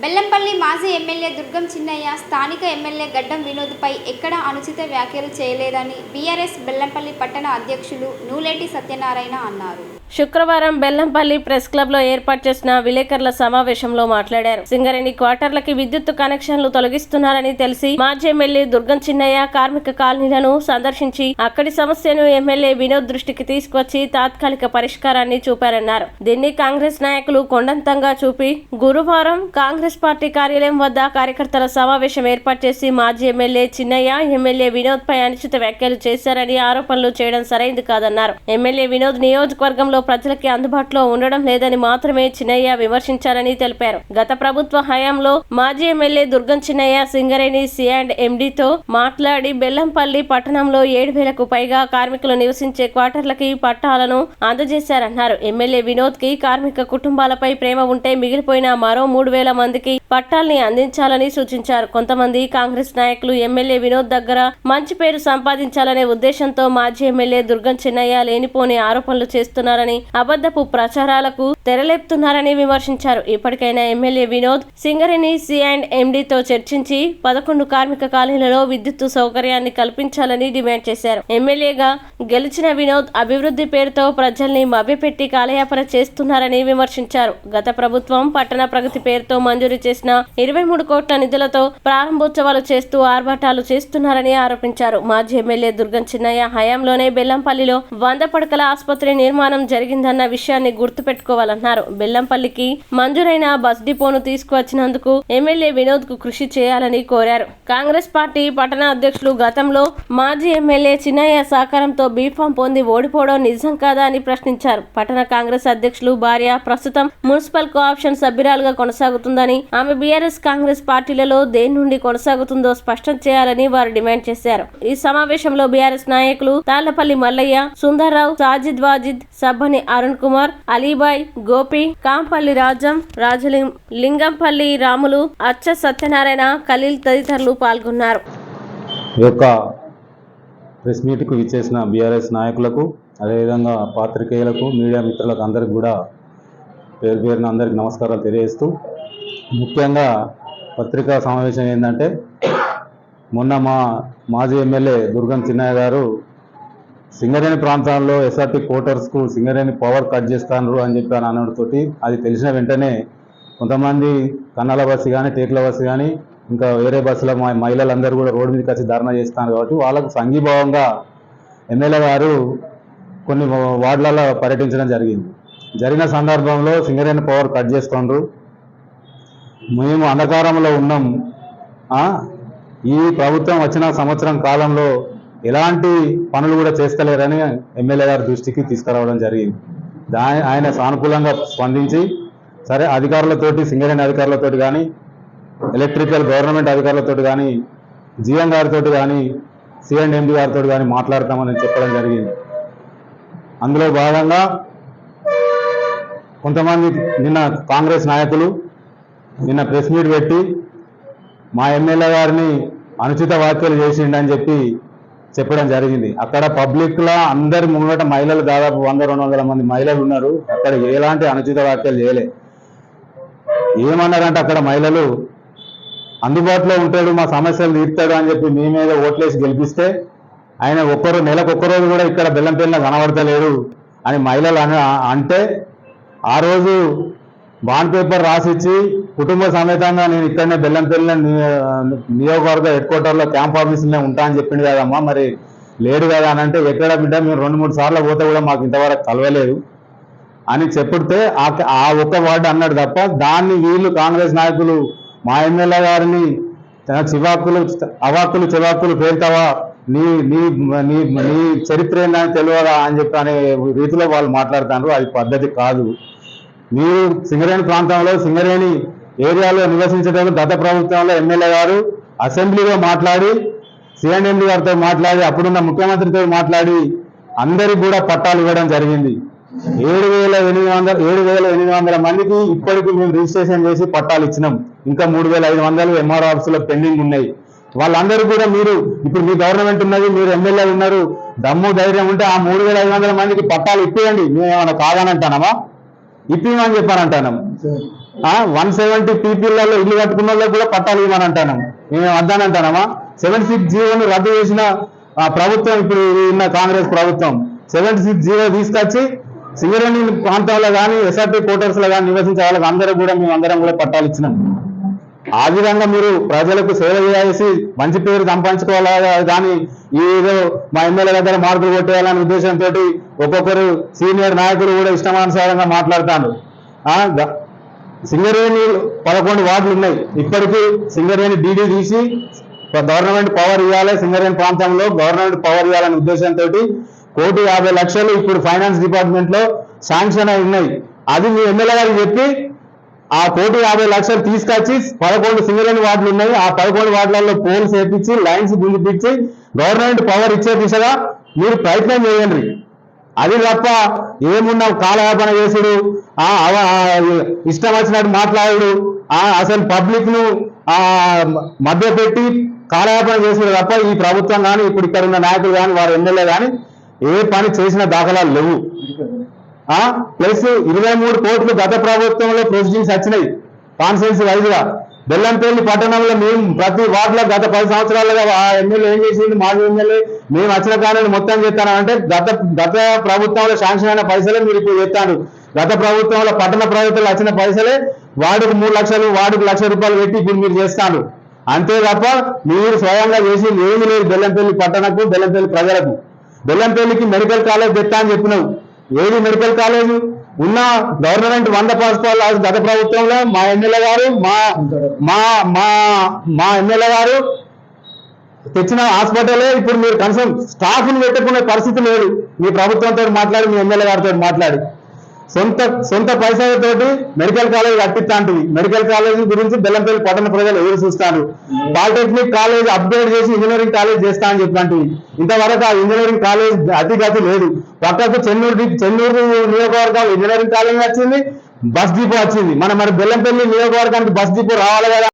బెల్లంపల్లి మాజీ ఎమ్మెల్యే దుర్గం చిన్నయ్య స్థానిక ఎమ్మెల్యే గడ్డం వినోద్పై ఎక్కడా అనుచిత వ్యాఖ్యలు చేయలేదని బీఆర్ఎస్ బెల్లంపల్లి పట్టణ అధ్యక్షులు నూలేటి సత్యనారాయణ అన్నారు. శుక్రవారం బెల్లంపల్లి ప్రెస్ క్లబ్ లో ఏర్పాటు చేసిన విలేకరుల సమావేశంలో మాట్లాడారు. సింగరేణి క్వార్టర్లకి విద్యుత్ కనెక్షన్లు తొలగిస్తున్నారని తెలిసి మాజీ ఎమ్మెల్యే దుర్గం చిన్నయ్య కార్మిక కాలనీలను సందర్శించి అక్కడి సమస్యను ఎమ్మెల్యే వినోద్ దృష్టికి తీసుకొచ్చి తాత్కాలిక పరిష్కారాన్ని చూపారన్నారు. దీన్ని కాంగ్రెస్ నాయకులు కొండంతంగా చూపి గురువారం కాంగ్రెస్ పార్టీ కార్యాలయం వద్ద కార్యకర్తల సమావేశం ఏర్పాటు చేసి మాజీ ఎమ్మెల్యే చిన్నయ్య ఎమ్మెల్యే వినోద్ పై అనుచిత వ్యాఖ్యలు చేశారని ఆరోపణలు చేయడం సరైంది కాదన్నారు. ఎమ్మెల్యే వినోద్ నియోజకవర్గంలో ప్రజలకి అందుబాటులో ఉండడం లేదని మాత్రమే చిన్నయ్య విమర్శించారని తెలిపారు. గత ప్రభుత్వ హయాంలో మాజీ ఎమ్మెల్యే దుర్గం చిన్నయ్య సింగరేణి C&MDతో మాట్లాడి బెల్లంపల్లి పట్టణంలో 7,000కు పైగా కార్మికులు నివసించే క్వార్టర్లకి పట్టాలను అందజేశారన్నారు. ఎమ్మెల్యే వినోద్ కి కార్మిక కుటుంబాలపై ప్రేమ ఉంటే మిగిలిపోయిన మరో 3,000 మందికి పట్టాల్ని అందించాలని సూచించారు. కొంతమంది కాంగ్రెస్ నాయకులు ఎమ్మెల్యే వినోద్ దగ్గర మంచి పేరు సంపాదించాలనే ఉద్దేశంతో మాజీ ఎమ్మెల్యే దుర్గం చిన్నయ్య లేనిపోని ఆరోపణలు చేస్తున్నారని, అబద్ధపు ప్రచారాలకు తెరలేపుతున్నారని విమర్శించారు. ఇప్పటికైనా ఎమ్మెల్యే వినోద్ సింగరేణి C&MDతో చర్చించి 11 కార్మిక కాలనీలలో విద్యుత్ సౌకర్యాన్ని కల్పించాలని డిమాండ్ చేశారు. ఎమ్మెల్యేగా గెలిచిన వినోద్ అభివృద్ధి పేరుతో ప్రజల్ని మభ్యపెట్టి కాలయాపన చేస్తున్నారని విమర్శించారు. గత ప్రభుత్వం పట్టణ ప్రగతి పేరుతో మంజూరు చేసిన 23 కోట్ల నిధులతో ప్రారంభోత్సవాలు చేస్తూ ఆర్భాటాలు చేస్తున్నారని ఆరోపించారు. మాజీ ఎమ్మెల్యే దుర్గం చిన్నయ్య హయాంలోనే బెల్లంపల్లిలో 100 పడకల ఆసుపత్రి నిర్మాణం జరిగిందన్న విషయాన్ని గుర్తుపెట్టుకోవాలన్నారు. బెల్లంపల్లికి మంజూరైన బస్ డిపోను తీసుకువచ్చినందుకు ఎమ్మెల్యే వినోద్ కు కృషి చేయాలని కోరారు. కాంగ్రెస్ పార్టీ పట్టణ అధ్యక్షులు గతంలో మాజీ ఎమ్మెల్యే చిన్నయ్య సహకారంతో బీఫామ్ పొంది ఓడిపోవడం నిజం కాదా అని ప్రశ్నించారు. పట్టణ కాంగ్రెస్ అధ్యక్షులు భార్య ప్రస్తుతం మున్సిపల్ కోఆప్షన్ సభ్యురాలుగా కొనసాగుతుందని, ఆమె బీఆర్ఎస్ కాంగ్రెస్ పార్టీలలో దేని నుండి కొనసాగుతుందో స్పష్టం చేయాలని వారు డిమాండ్ చేశారు. ఈ సమావేశంలో బీఆర్ఎస్ నాయకులు తాళ్లపల్లి మల్లయ్య, సుందర్రావు, సాజిద్ వాజిద్, సబ్బని అరుణ్ కుమార్, అలీబాయ్, గోపి, కాంపల్లి రాజం, లింగంపల్లి రాములు, అచ్చ సత్యనారాయణ, ఖలీల్ తదితరులు పాల్గొన్నారు. ఈ యొక్క ప్రెస్ మీట్కు విచ్చేసిన బీఆర్ఎస్ నాయకులకు, అదేవిధంగా పాత్రికేయులకు, మీడియా మిత్రులకు అందరికి కూడా పేరు పేరున అందరికి నమస్కారాలు తెలియజేస్తూ, ముఖ్యంగా పత్రికా సమావేశం ఏంటంటే, మొన్న మాజీ ఎమ్మెల్యే దుర్గం చిన్నయ్య గారు సింగరేణి ప్రాంతాల్లో SRT క్వార్టర్స్కు సింగరేణి పవర్ కట్ చేస్తాను అని చెప్పి అనడంతోటి అది తెలిసిన వెంటనే కొంతమంది కన్నాల బస్సు కానీ, టేకుల బస్సు కానీ, ఇంకా వేరే బస్సుల మహిళలందరూ కూడా రోడ్డు మీదకి వచ్చి ధర్నా చేస్తున్నారు. కాబట్టి వాళ్ళకు సంఘీభావంగా ఎమ్మెల్యే గారు కొన్ని వార్డులలో పర్యటించడం జరిగిన సందర్భంలో సింగరేణి పవర్ కట్ చేస్తుండ్రు, మేము అంధకారంలో ఉన్నాం, ఈ ప్రభుత్వం వచ్చిన సంవత్సరం కాలంలో ఎలాంటి పనులు కూడా చేస్తలేరని ఎమ్మెల్యే గారి దృష్టికి తీసుకురావడం జరిగింది. ఆయన సానుకూలంగా స్పందించి, సరే అధికారులతోటి, సింగరేణి అధికారులతోటి కానీ, ఎలక్ట్రికల్ గవర్నమెంట్ అధికారులతో కానీ, GM గారితో కానీ, C&MD గారితో కానీ మాట్లాడతామని చెప్పడం జరిగింది. అందులో భాగంగా కొంతమంది నిన్న కాంగ్రెస్ నాయకులు నిన్న ప్రెస్ మీట్ పెట్టి మా ఎమ్మెల్యే గారిని అనుచిత వ్యాఖ్యలు చేసిండని చెప్పడం జరిగింది. అక్కడ పబ్లిక్లో అందరి ముంగట మహిళలు దాదాపు 100-200 మంది మహిళలు ఉన్నారు. అక్కడ ఎలాంటి అనుచిత వ్యాఖ్యలు చేయలే. ఏమన్నారంటే అక్కడ మహిళలు, అందుబాటులో ఉంటాడు, మా సమస్యలు తీర్తాడు అని చెప్పి మీ మీద ఓట్లేసి గెలిపిస్తే ఆయన నెలకొక్కరోజు కూడా ఇక్కడ బెల్లంపల్లిలో కనబడతలేడు అని మహిళలు అంటే, ఆ రోజు బాండ్ పేపర్ రాసిచ్చి కుటుంబ సమేతంగా నేను ఇక్కడనే బెల్లంపల్లి నియోజకవర్గ హెడ్-క్వార్టర్లో క్యాంప్ ఆఫీసులోనే ఉంటా అని చెప్పింది కదమ్మా, మరి లేడు కదా అని అంటే, ఎక్కడ బిడ్డ మేము 2-3 సార్లు పోతే కూడా మాకు ఇంతవరకు కలవలేదు అని చెప్తే ఆ ఒక్క వార్డు అన్నాడు తప్ప, దాన్ని వీళ్ళు కాంగ్రెస్ నాయకులు మా ఎమ్మెల్యే గారిని అవాక్కులు చివాక్కులు పేరుతావా, నీ నీ నీ నీ చరిత్ర ఏందని తెలియదా అని చెప్పి అనే రీతిలో వాళ్ళు మాట్లాడుతున్నారు. అది పద్ధతి కాదు. మీరు సింగరేణి ప్రాంతంలో, సింగరేణి ఏరియాలో నివసించేటప్పుడు గత ప్రభుత్వంలో ఎమ్మెల్యే గారు అసెంబ్లీలో మాట్లాడి, C&MD గారితో మాట్లాడి, అప్పుడున్న ముఖ్యమంత్రితో మాట్లాడి అందరికి కూడా పట్టాలు ఇవ్వడం జరిగింది. 7,800 మందికి ఇప్పటికీ మేము రిజిస్ట్రేషన్ చేసి పట్టాలు ఇచ్చినాం. ఇంకా 3,500 MRO ఆఫీసులో పెండింగ్ ఉన్నాయి. వాళ్ళందరూ కూడా మీరు ఇప్పుడు మీ గవర్నమెంట్ ఉన్నది, మీరు ఎమ్మెల్యే ఉన్నారు, దమ్ము ధైర్యం ఉంటే ఆ 3,500 మందికి పట్టాలు ఇప్పియండి. మేము ఏమైనా కాదనంటానమా? ఇప్పిమని చెప్పానంటాను. 170 పీపీలలో ఇల్లు కట్టుకున్న వాళ్ళకి కూడా పట్టాలు ఇవ్వమని అంటాను. మేము వద్దానంటానమా? 76 రద్దు చేసిన ప్రభుత్వం ఇప్పుడు ఉన్న కాంగ్రెస్ ప్రభుత్వం 76 తీసుకొచ్చి సింగరేణి ప్రాంతాల్లో కానీ ఎస్ఆర్టీ క్వార్టర్స్ లో కానీ నివసించే వాళ్ళకి అందరూ కూడా మేము అందరం కూడా పట్టాలు ఇచ్చినాం. ఆ విధంగా మీరు ప్రజలకు సేవ చేసి మంచి పేరు సంపాదించుకోవాలా కానీ ఏదో మా ఎమ్మెల్యే దగ్గర మార్కులు కొట్టేయాలనే ఉద్దేశంతో ఒక్కొక్కరు సీనియర్ నాయకులు కూడా ఇష్టమానుసారంగా మాట్లాడతాను. సింగరేణి 11 వార్డులు ఉన్నాయి. ఇప్పటికీ సింగరేణి డీడీ తీసి గవర్నమెంట్ పవర్ ఇవ్వాలి, సింగరేణి ప్రాంతంలో గవర్నమెంట్ పవర్ ఇవ్వాలనే ఉద్దేశంతో 1,50,00,000 ఇప్పుడు ఫైనాన్స్ డిపార్ట్మెంట్ లో శాంక్షన్ అయి ఉన్నాయి. అది మీ ఎమ్మెల్యే గారికి చెప్పి ఆ 1,50,00,000 తీసుకొచ్చి 11 సింగరేణి వార్డులు ఉన్నాయి. ఆ 11 వార్డులలో పోల్స్ వేపించి లైన్స్ గుంజిపించి గవర్నమెంట్ పవర్ ఇచ్చే దిశగా మీరు ప్రయత్నం చేయండి. అది తప్ప ఏమున్నా కాలయాపన చేసుడు, ఇష్టం వచ్చినట్టు మాట్లాడు, అసలు పబ్లిక్ ను మధ్య పెట్టి కాలయాపన చేసుడు తప్ప ఈ ప్రభుత్వం కానీ ఇప్పుడు ఇక్కడ ఉన్న నాయకులు కానీ వారి ఎమ్మెల్యే కానీ ఏ పని చేసిన దాఖలాలు లేవు. ప్లస్ 23 కోట్లు గత ప్రభుత్వంలో ప్రొసీడింగ్స్ వచ్చినాయి కాన్స్టిట్యున్సీ వైజ్ గా. బెల్లంపల్లి పట్టణంలో మేము ప్రతి వార్డులో గత 10 సంవత్సరాలుగా ఆ ఎమ్మెల్యే ఏం చేసింది, మాజీ ఎమ్మెల్యే మేము వచ్చిన కానీ మొత్తం చేస్తానంటే గత ప్రభుత్వంలో శాంక్షన్ అయిన పైసలే మీరు ఇప్పుడు చేస్తాను. గత ప్రభుత్వంలో పట్టణ ప్రభుత్వంలో వచ్చిన పైసలే వార్డుకు 3 లక్షలు, వార్డుకు ₹1,00,000 పెట్టి ఇప్పుడు మీరు చేస్తాను. అంతే తప్ప మీరు స్వయంగా చేసింది ఏమీ లేదు. బెల్లంపల్లి పట్టణకు, బెల్లంపల్లి ప్రజలకు. బెల్లంపల్లికి మెడికల్ కాలేజ్ తెస్తా అని చెప్పినావు. ఏది మెడికల్ కాలేజ్ ఉన్న గవర్నమెంట్ 100 పాఠశాల గత ప్రభుత్వంలో మా ఎమ్మెల్యే గారు మా ఎమ్మెల్యే గారు తెచ్చిన హాస్పిటలే ఇప్పుడు మీరు కనీసం స్టాఫ్ని పెట్టుకునే పరిస్థితి లేదు. మీ ప్రభుత్వంతో మాట్లాడి, మీ ఎమ్మెల్యే గారితో మాట్లాడి సొంత పైసలతోటి మెడికల్ కాలేజ్ కట్టిస్తాంటివి. మెడికల్ కాలేజ్ గురించి బెల్లంపల్లి పట్టణ ప్రజలు ఎదురు చూస్తారు. పాలిటెక్నిక్ కాలేజ్ అప్గ్రేడ్ చేసి ఇంజనీరింగ్ కాలేజ్ చేస్తా అని చెప్పినట్టు ఇంతవరకు ఆ ఇంజనీరింగ్ కాలేజ్ అతిగతి లేదు. పక్కకు చెన్నూరు నియోజకవర్గం ఇంజనీరింగ్ కాలేజ్ వచ్చింది, బస్ డిపో వచ్చింది. మరి బెల్లంపల్లి నియోజకవర్గానికి బస్ డిపో రావాలి కదా.